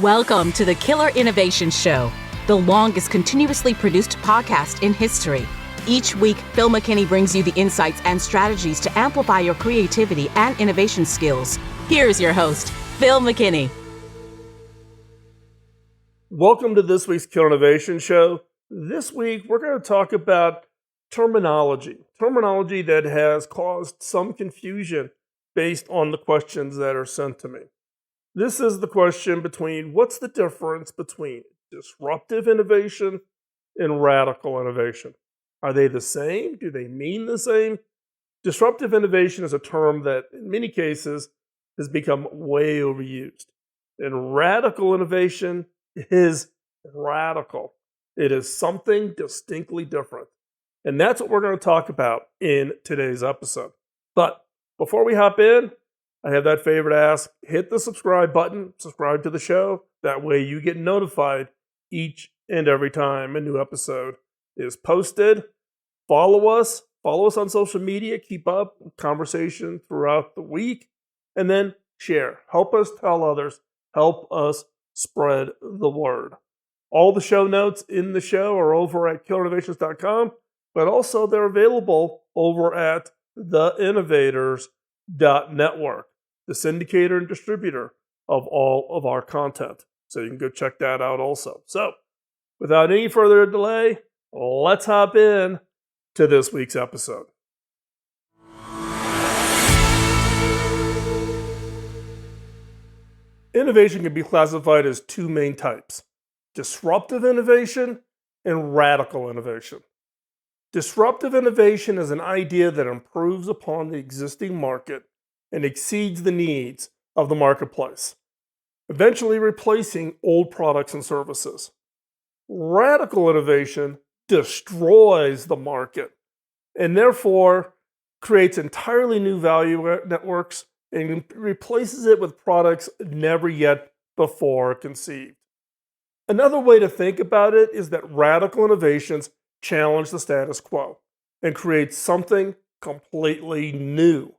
Welcome to the Killer Innovation Show, the longest continuously produced podcast in history. Each week, Phil McKinney brings you the insights and strategies to amplify your creativity and innovation skills. Here's your host, Phil McKinney. Welcome to this week's Killer Innovation Show. This week, we're going to talk about terminology that has caused some confusion based on the questions that are sent to me. This is the question between what's the difference between disruptive innovation and radical innovation? Are they the same? Do they mean the same? Disruptive innovation is a term that in many cases has become way overused. And radical innovation is radical. It is something distinctly different. And that's what we're going to talk about in today's episode. But before we hop in, I have that favor to ask. Hit the subscribe button, subscribe to the show. That way you get notified each and every time a new episode is posted. Follow us on social media. Keep up with conversation throughout the week. And then share. Help us tell others. Help us spread the word. All the show notes in the show are over at killerinnovations.com, but also they're available over at theinnovators.network, the syndicator and distributor of all of our content. So you can go check that out also. So without any further delay, let's hop in to this week's episode. Innovation can be classified as two main types: disruptive innovation and radical innovation. Disruptive innovation is an idea that improves upon the existing market and exceeds the needs of the marketplace, eventually replacing old products and services. Radical innovation destroys the market and therefore creates entirely new value networks and replaces it with products never yet before conceived. Another way to think about it is that radical innovations challenge the status quo and create something completely new.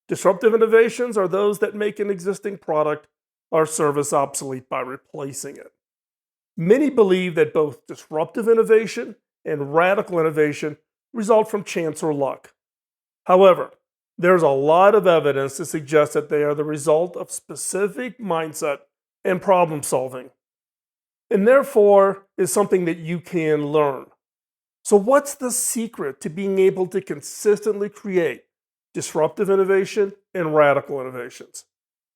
Disruptive innovations are those that make an existing product or service obsolete by replacing it. Many believe that both disruptive innovation and radical innovation result from chance or luck. However, there's a lot of evidence to suggest that they are the result of specific mindset and problem solving, and therefore is something that you can learn. So what's the secret to being able to consistently create disruptive innovation and radical innovations?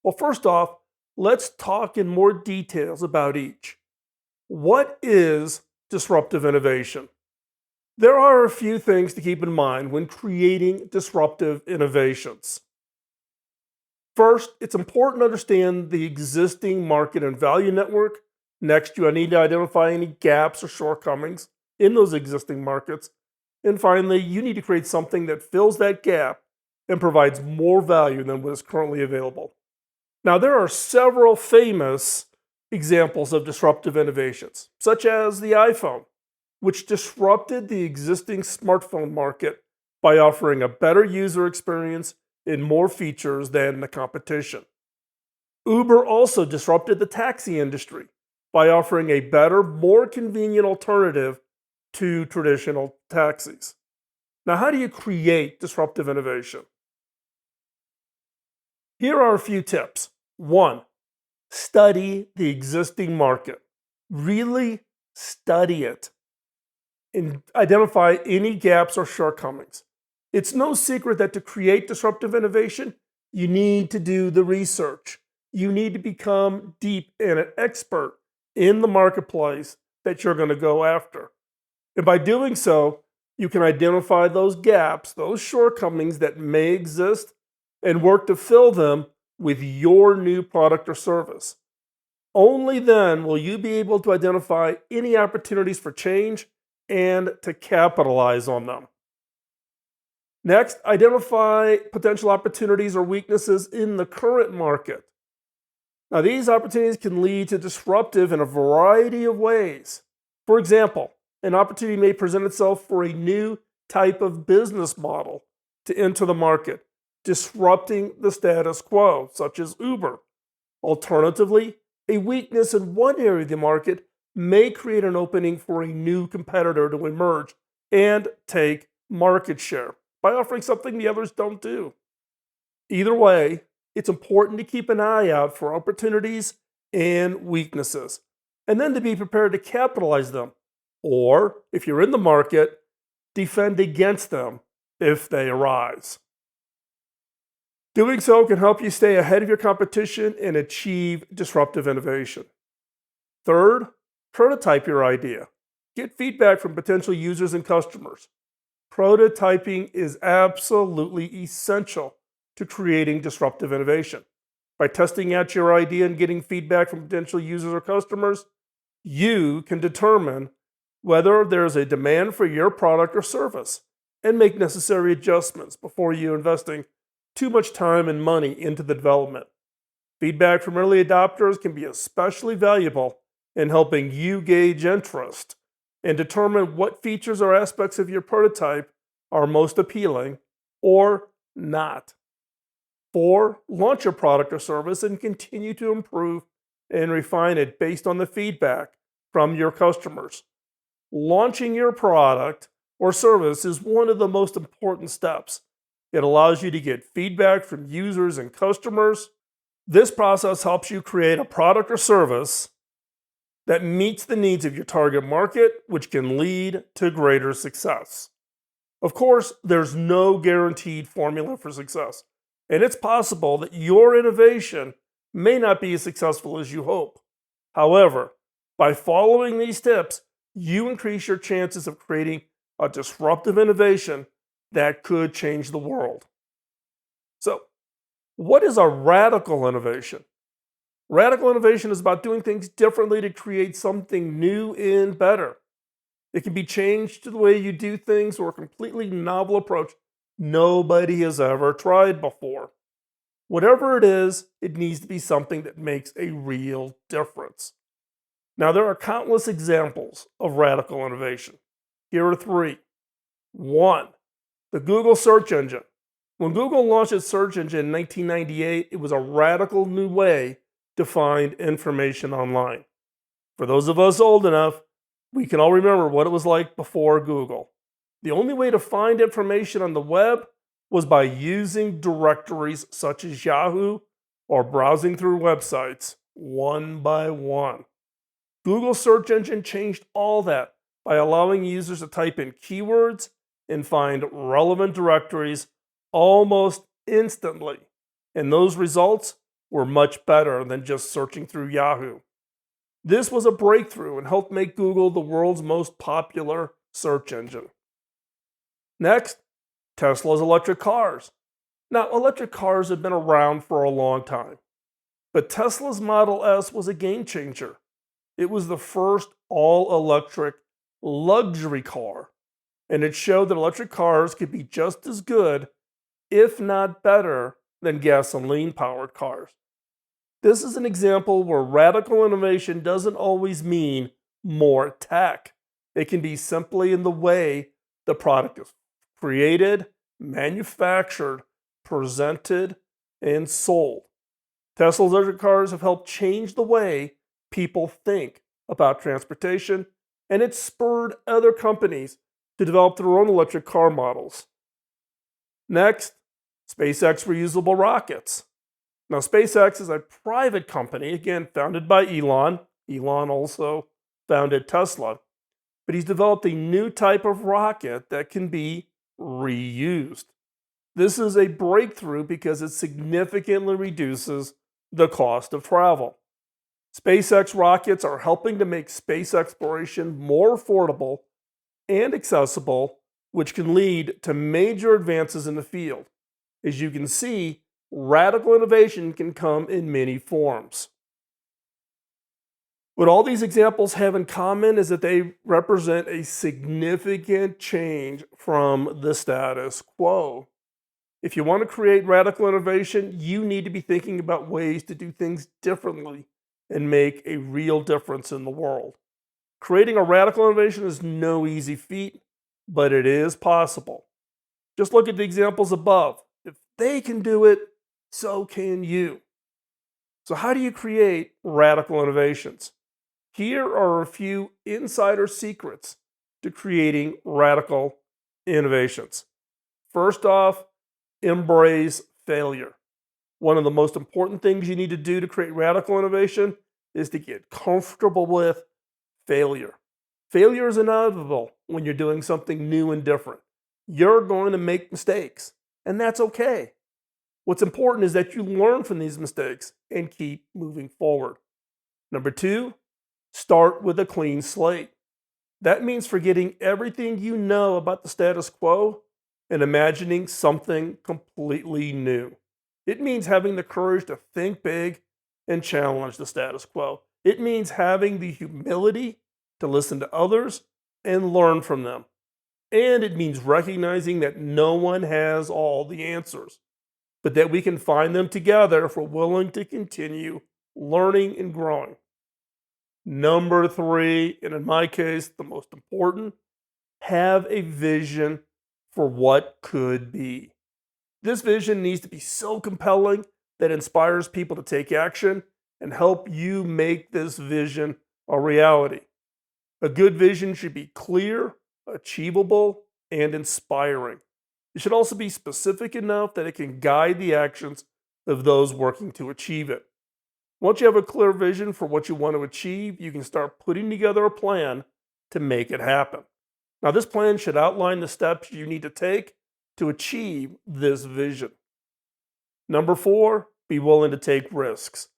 Well, first off, let's talk in more details about each. What is disruptive innovation? There are a few things to keep in mind when creating disruptive innovations. First, it's important to understand the existing market and value network. Next, you need to identify any gaps or shortcomings in those existing markets. And finally, you need to create something that fills that gap and provides more value than what is currently available. Now, there are several famous examples of disruptive innovations, such as the iPhone, which disrupted the existing smartphone market by offering a better user experience and more features than the competition. Uber also disrupted the taxi industry by offering a better, more convenient alternative to traditional taxis. Now, how do you create disruptive innovation? Here are a few tips. 1, study the existing market. Really study it and identify any gaps or shortcomings. It's no secret that to create disruptive innovation, you need to do the research. You need to become deep and an expert in the marketplace that you're going to go after. And by doing so, you can identify those gaps, those shortcomings that may exist, and work to fill them with your new product or service. Only then will you be able to identify any opportunities for change and to capitalize on them. Next, identify potential opportunities or weaknesses in the current market. Now, these opportunities can lead to disruptive in a variety of ways. For example, an opportunity may present itself for a new type of business model to enter the market, disrupting the status quo, such as Uber. Alternatively, A weakness in one area of the market may create an opening for a new competitor to emerge and take market share by offering something the others don't do. Either way, it's important to keep an eye out for opportunities and weaknesses, and then to be prepared to capitalize them. Or, if you're in the market, defend against them if they arise. Doing so can help you stay ahead of your competition and achieve disruptive innovation. Third, prototype your idea. Get feedback from potential users and customers. Prototyping is absolutely essential to creating disruptive innovation. By testing out your idea and getting feedback from potential users or customers, you can determine whether there is a demand for your product or service and make necessary adjustments before you investing too much time and money into the development. Feedback from early adopters can be especially valuable in helping you gauge interest and determine what features or aspects of your prototype are most appealing or not. 4, launch your product or service and continue to improve and refine it based on the feedback from your customers. Launching your product or service is one of the most important steps. It allows you to get feedback from users and customers. This process helps you create a product or service that meets the needs of your target market, which can lead to greater success. Of course, there's no guaranteed formula for success, and it's possible that your innovation may not be as successful as you hope. However, by following these tips, you increase your chances of creating a disruptive innovation that could change the world. So, what is a radical innovation? Radical innovation is about doing things differently to create something new and better. It can be changed to the way you do things or a completely novel approach nobody has ever tried before. Whatever it is, it needs to be something that makes a real difference. Now, there are countless examples of radical innovation. Here are 3. 1. The Google search engine. When Google launched its search engine in 1998, it was a radical new way to find information online. For those of us old enough, we can all remember what it was like before Google. The only way to find information on the web was by using directories such as Yahoo or browsing through websites one by one. Google's search engine changed all that by allowing users to type in keywords and find relevant directories almost instantly. And those results were much better than just searching through Yahoo. This was a breakthrough and helped make Google the world's most popular search engine. Next, Tesla's electric cars. Now, electric cars have been around for a long time, but Tesla's Model S was a game changer. It was the first all-electric luxury car, and it showed that electric cars could be just as good, if not better, than gasoline-powered cars. This is an example where radical innovation doesn't always mean more tech. It can be simply in the way the product is created, manufactured, presented, and sold. Tesla's electric cars have helped change the way people think about transportation, and it's spurred other companies to develop their own electric car models. Next, SpaceX reusable rockets. Now, SpaceX is a private company, again, founded by Elon. Elon also founded Tesla. But he's developed a new type of rocket that can be reused. This is a breakthrough because it significantly reduces the cost of travel. SpaceX rockets are helping to make space exploration more affordable and accessible, which can lead to major advances in the field. As you can see, radical innovation can come in many forms. What all these examples have in common is that they represent a significant change from the status quo. If you want to create radical innovation, you need to be thinking about ways to do things differently and make a real difference in the world. Creating a radical innovation is no easy feat, but it is possible. Just look at the examples above. If they can do it, so can you. So, how do you create radical innovations? Here are a few insider secrets to creating radical innovations. First off, embrace failure. One of the most important things you need to do to create radical innovation is to get comfortable with failure. Failure is inevitable when you're doing something new and different. You're going to make mistakes, and that's okay. What's important is that you learn from these mistakes and keep moving forward. Number two, start with a clean slate. That means forgetting everything you know about the status quo and imagining something completely new. It means having the courage to think big and challenge the status quo. It means having the humility to listen to others and learn from them. And it means recognizing that no one has all the answers, but that we can find them together if we're willing to continue learning and growing. Number three, and in my case, the most important, have a vision for what could be. This vision needs to be so compelling that it inspires people to take action and help you make this vision a reality. A good vision should be clear, achievable, and inspiring. It should also be specific enough that it can guide the actions of those working to achieve it. Once you have a clear vision for what you want to achieve, you can start putting together a plan to make it happen. Now, this plan should outline the steps you need to take to achieve this vision. Number four, be willing to take risks.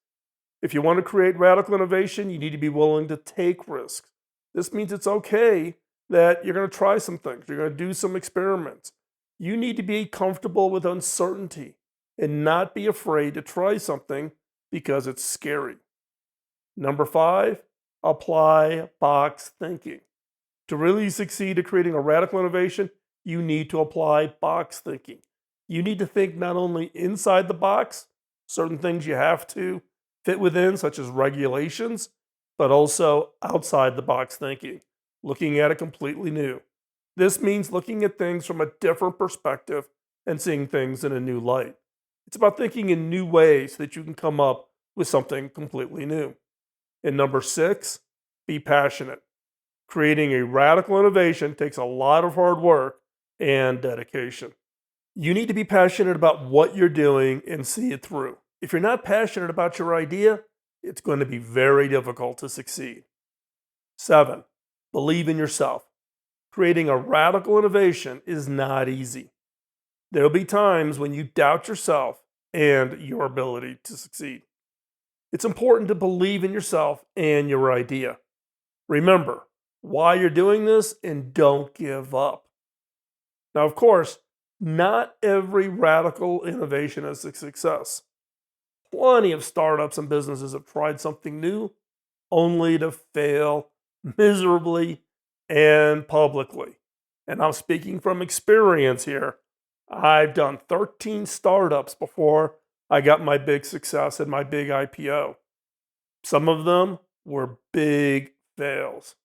If you want to create radical innovation, you need to be willing to take risks. This means it's okay that you're going to try some things, you're going to do some experiments. You need to be comfortable with uncertainty and not be afraid to try something because it's scary. Number five, apply box thinking. To really succeed at creating a radical innovation, you need to apply box thinking. You need to think not only inside the box, certain things you have to fit within, such as regulations, but also outside the box thinking, looking at it completely new. This means looking at things from a different perspective and seeing things in a new light. It's about thinking in new ways so that you can come up with something completely new. And number six, be passionate. Creating a radical innovation takes a lot of hard work and dedication. You need to be passionate about what you're doing and see it through. If you're not passionate about your idea, it's going to be very difficult to succeed. Seven, believe in yourself. Creating a radical innovation is not easy. There'll be times when you doubt yourself and your ability to succeed. It's important to believe in yourself and your idea. Remember why you're doing this and don't give up. Now, of course, not every radical innovation is a success. Plenty of startups and businesses have tried something new only to fail miserably and publicly. And I'm speaking from experience here. I've done 13 startups before I got my big success and my big IPO. Some of them were big fails.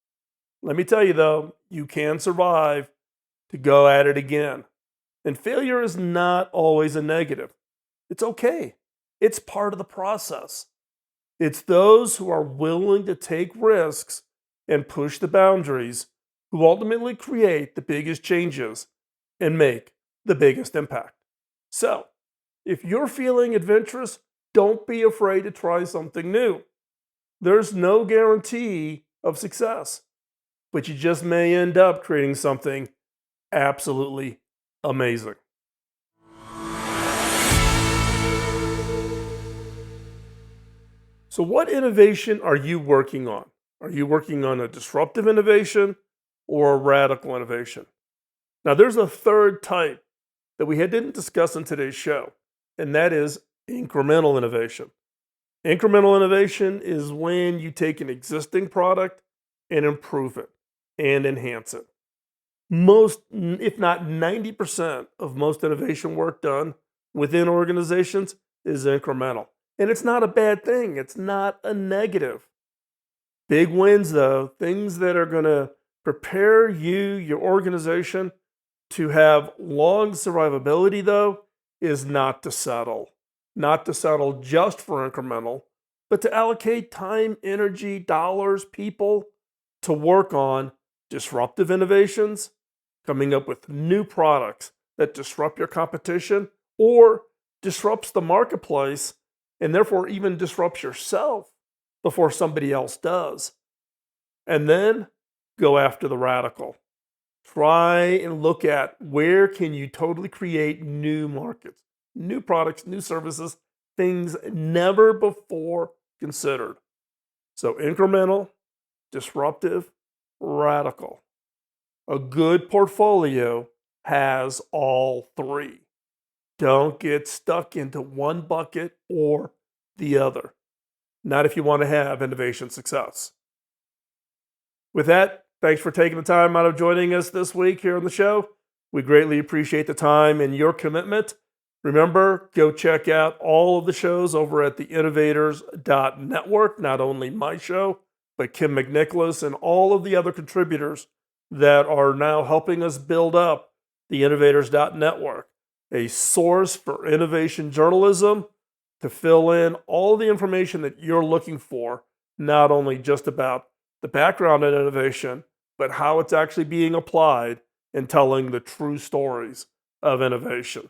Let me tell you though, you can survive to go at it again. And failure is not always a negative. It's okay. It's part of the process. It's those who are willing to take risks and push the boundaries who ultimately create the biggest changes and make the biggest impact. So, if you're feeling adventurous, don't be afraid to try something new. There's no guarantee of success, but you just may end up creating something absolutely amazing. So, what innovation are you working on? Are you working on a disruptive innovation or a radical innovation? Now, there's a third type that we didn't discuss in today's show, and that is incremental innovation. Incremental innovation is when you take an existing product and improve it and enhance it. Most, if not 90% of most innovation work done within organizations is incremental. And it's not a bad thing. It's not a negative. Big wins, though, things that are going to prepare you, your organization, to have long survivability, though, is not to settle. Not to settle just for incremental, but to allocate time, energy, dollars, people to work on disruptive innovations, coming up with new products that disrupt your competition or disrupts the marketplace and therefore even disrupts yourself before somebody else does. And then go after the radical. Try and look at where can you totally create new markets, new products, new services, things never before considered. So incremental, disruptive, radical. A good portfolio has all three. Don't get stuck into one bucket or the other. Not if you want to have innovation success. With that, thanks for taking the time out of joining us this week here on the show. We greatly appreciate the time and your commitment. Remember, go check out all of the shows over at theinnovators.network, not only my show, but Kim McNicholas and all of the other contributors that are now helping us build up the Innovators.network, a source for innovation journalism to fill in all the information that you're looking for, not only just about the background in innovation, but how it's actually being applied and telling the true stories of innovation.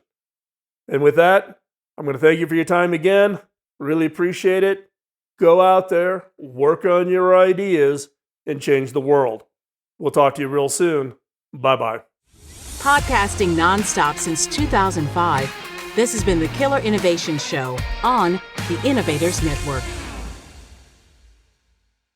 And with that, I'm going to thank you for your time again. Really appreciate it. Go out there, work on your ideas, and change the world. We'll talk to you real soon. Bye-bye. Podcasting nonstop since 2005, this has been the Killer Innovation Show on the Innovators Network.